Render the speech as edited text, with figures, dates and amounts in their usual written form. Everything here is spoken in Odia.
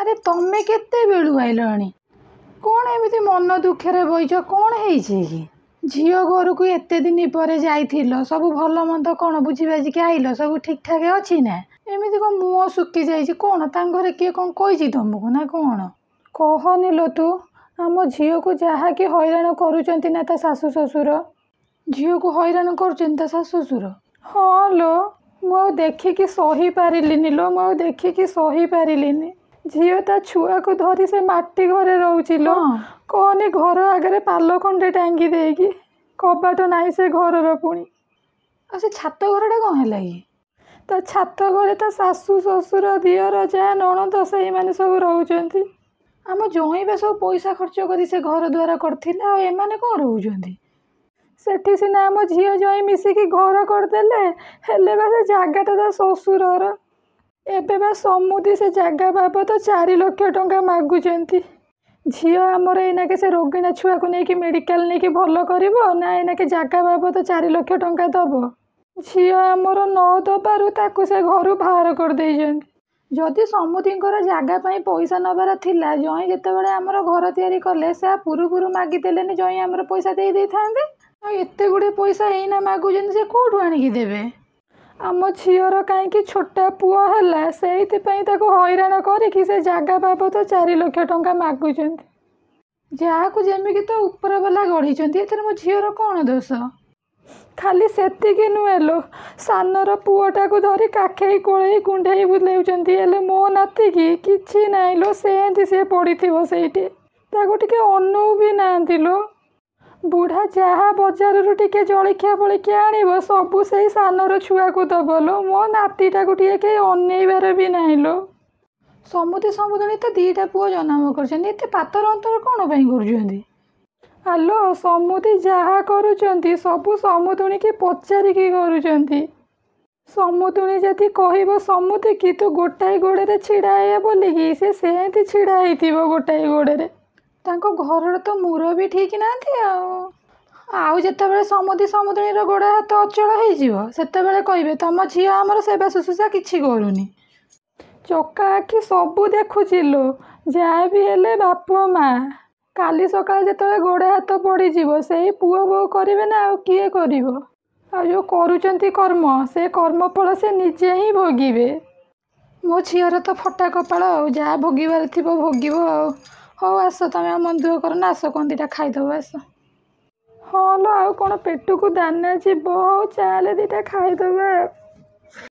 ଆରେ ତମେ କେତେ ବେଳୁ ଆଇଲଣି? କ'ଣ ଏମିତି ମନ ଦୁଃଖରେ ବଇଛ? କ'ଣ ହେଇଛି କି? ଝିଅ ଘରକୁ ଏତେ ଦିନ ପରେ ଯାଇଥିଲ, ସବୁ ଭଲ ମନ୍ଦ କ'ଣ ବୁଝିବାଝିକି ଆଇଲ? ସବୁ ଠିକ୍ ଠାକ୍ ଅଛି ନା? ଏମିତି କ'ଣ ମୁହଁ ଶୁଖି ଯାଇଛି? କ'ଣ ତାଙ୍କ ଘରେ କିଏ କ'ଣ କହିଛି ତମକୁ ନା କ'ଣ? କହନି ଲୋ ତୁ, ଆମ ଝିଅକୁ ଯାହାକି ହଇରାଣ କରୁଛନ୍ତି ନା ତା ଶାଶୁ ଶ୍ୱଶୁର। ଝିଅକୁ ହଇରାଣ କରୁଛନ୍ତି ତା ଶାଶୁ ଶ୍ୱଶୁର? ହଁ ଲୋ, ମୁଁ ଆଉ ଦେଖିକି ସହିପାରିଲିନି ଲୋ, ମୁଁ ଆଉ ଦେଖିକି ସହିପାରିଲିନି। ଝିଅ ତା ଛୁଆକୁ ଧରି ସେ ମାଟି ଘରେ ରହୁଛି ଲୋ। କହନି, ଘର ଆଗରେ ପାଲ ଖଣ୍ଡେ ଟାଙ୍ଗି ଦେଇକି, କବାଟ ନାହିଁ ସେ ଘରର ପୁଣି। ଆଉ ସେ ଛାତ ଘରଟା କ'ଣ ହେଲା କି? ତା ଛାତ ଘରେ ତା ଶାଶୁ ଶ୍ୱଶୁର ଦିଅର ଯା ନଣନ୍ଦ ସେଇମାନେ ସବୁ ରହୁଛନ୍ତି। ଆମ ଜ୍ୱାଇଁ ବା ସବୁ ପଇସା ଖର୍ଚ୍ଚ କରି ସେ ଘର ଦ୍ୱାର କରିଥିଲେ, ଆଉ ଏମାନେ କ'ଣ ରହୁଛନ୍ତି? ସେଠି ସିନା ଆମ ଝିଅ ଜ୍ୱାଇଁ ମିଶିକି ଘର କରିଦେଲେ, ହେଲେ ବା ସେ ଜାଗାଟା ତା ଶ୍ୱଶୁରର। ଏବେ ବା ସମୁଦି ସେ ଜାଗା ବାବଦ 4 ଲକ୍ଷ ଟଙ୍କା ମାଗୁଛନ୍ତି। ଝିଅ ଆମର ଏଇନାକେ ସେ ରୋଗିଣା ଛୁଆକୁ ନେଇକି ମେଡ଼ିକାଲ ନେଇକି ଭଲ କରିବ ନା ଏଇନାକେ ଜାଗା ବାବଦ 4 ଲକ୍ଷ ଟଙ୍କା ଦେବ? ଝିଅ ଆମର ନ ଦେବାରୁ ତାକୁ ସେ ଘରୁ ବାହାର କରିଦେଇଛନ୍ତି। ଯଦି ସମୁଦିଙ୍କର ଜାଗା ପାଇଁ ପଇସା ନେବାର ଥିଲା, ଜ୍ୱାଇଁ ଯେତେବେଳେ ଆମର ଘର ତିଆରି କଲେ ସେ ପୂର୍ବରୁ ମାଗିଦେଲେନି, ଜ୍ୱାଇଁ ଆମର ପଇସା ଦେଇ ଦେଇଥାନ୍ତେ। ଆଉ ଏତେ ଗୁଡ଼ିଏ ପଇସା ଏଇନା ମାଗୁଛନ୍ତି, ସେ କେଉଁଠୁ ଆଣିକି ଦେବେ? ଆମ ଝିଅର କାହିଁକି ଛୋଟା ପୁଅ ହେଲା, ସେଇଥିପାଇଁ ତାକୁ ହଇରାଣ କରିକି ସେ ଜାଗା ବାବଦ 4 ଲକ୍ଷ ଟଙ୍କା ମାଗୁଛନ୍ତି। ଯାହାକୁ ଯେମିତି ତ ଉପରବାଲା ଗଢ଼ିଛନ୍ତି, ଏଥିରେ ମୋ ଝିଅର କ'ଣ ଦୋଷ? ଖାଲି ସେତିକି ନୁହେଁ ଲୋ, ସାନର ପୁଅଟାକୁ ଧରି କାଖେଇ କୋଳେଇ କୁଣ୍ଢେଇ ବୁଲେଉଛନ୍ତି। ହେଲେ ମୋ ନାତିକି କିଛି ନାହିଁ ଲୋ, ସେମିତି ସିଏ ପଡ଼ିଥିବ ସେଇଠି। ତାକୁ ଟିକେ ଅନଉ ବି ନାହାନ୍ତି ଲୋ। ବୁଢ଼ା ଯାହା ବଜାରରୁ ଟିକେ ଜଳଖିଆ ଫଳିଖିଆ ଆଣିବ, ସବୁ ସେଇ ସାନର ଛୁଆକୁ ଦବ ଲୋ। ମୋ ନାତିଟାକୁ ଟିକେ କେହି ଅନେଇବାର ବି ନାହିଁ ଲୋ। ସମୁଦୁଣୀ ତ 2ଟା ପୁଅ ଜନ୍ମ କରିଛନ୍ତି, ଏତେ ପାତର ଅନ୍ତର କ'ଣ ପାଇଁ କରୁଛନ୍ତି? ଆଲୋ, ସମୁଦି ଯାହା କରୁଛନ୍ତି ସବୁ ସମୁଦୁଣୀକି ପଚାରିକି କରୁଛନ୍ତି। ସମୁଦୁଣୀ ଯଦି କହିବ ସମୁଦିକି ତୁ ଗୋଟାଏ ଗୋଡ଼ରେ ଛିଡ଼ା ହେଇ ବୋଲିକି, ସେ ସେମିତି ଛିଡ଼ା ହେଇଥିବ ଗୋଟାଏ ଗୋଡ଼ରେ। ତାଙ୍କ ଘରର ତ ମୁରବି ଠିକ୍ ନାହାନ୍ତି ଆଉ ଯେତେବେଳେ ସମୁଦୁଣୀର ଗୋଡ଼ ହାତ ଅଚଳ ହେଇଯିବ, ସେତେବେଳେ କହିବେ ତମ ଝିଅ ଆମର ସେବା ଶୁଶ୍ରୂଷା କିଛି କରୁନି। ଚକା ଆଖି ସବୁ ଦେଖୁଛି ଲୋ, ଯାହା ବି ହେଲେ ବାପ ମା। କାଲି ସକାଳେ ଯେତେବେଳେ ଗୋଡ଼ ହାତ ପଡ଼ିଯିବ, ସେଇ ପୁଅ ବୋଉ କରିବେ ନା ଆଉ କିଏ କରିବ? ଆଉ ଯେଉଁ କରୁଛନ୍ତି କର୍ମ, ସେ କର୍ମଫଳ ସେ ନିଜେ ହିଁ ଭୋଗିବେ। ମୋ ଝିଅର ତ ଫଟା କପାଳ, ଆଉ ଯାହା ଭୋଗିବାର ଥିବ ଭୋଗିବ ଆଉ। ହଉ ଆସ, ତମେ ଆଉ ମନ ଦୁଃଖ କର ନା, ଆସ କ'ଣ 2ଟା ଖାଇଦେବ ଆସ। ହଁ ଲୋ, ଆଉ କ'ଣ ପେଟକୁ ଦାନା ଯିବ? ହଉ ଚାଲେ 2ଟା ଖାଇଦେବା।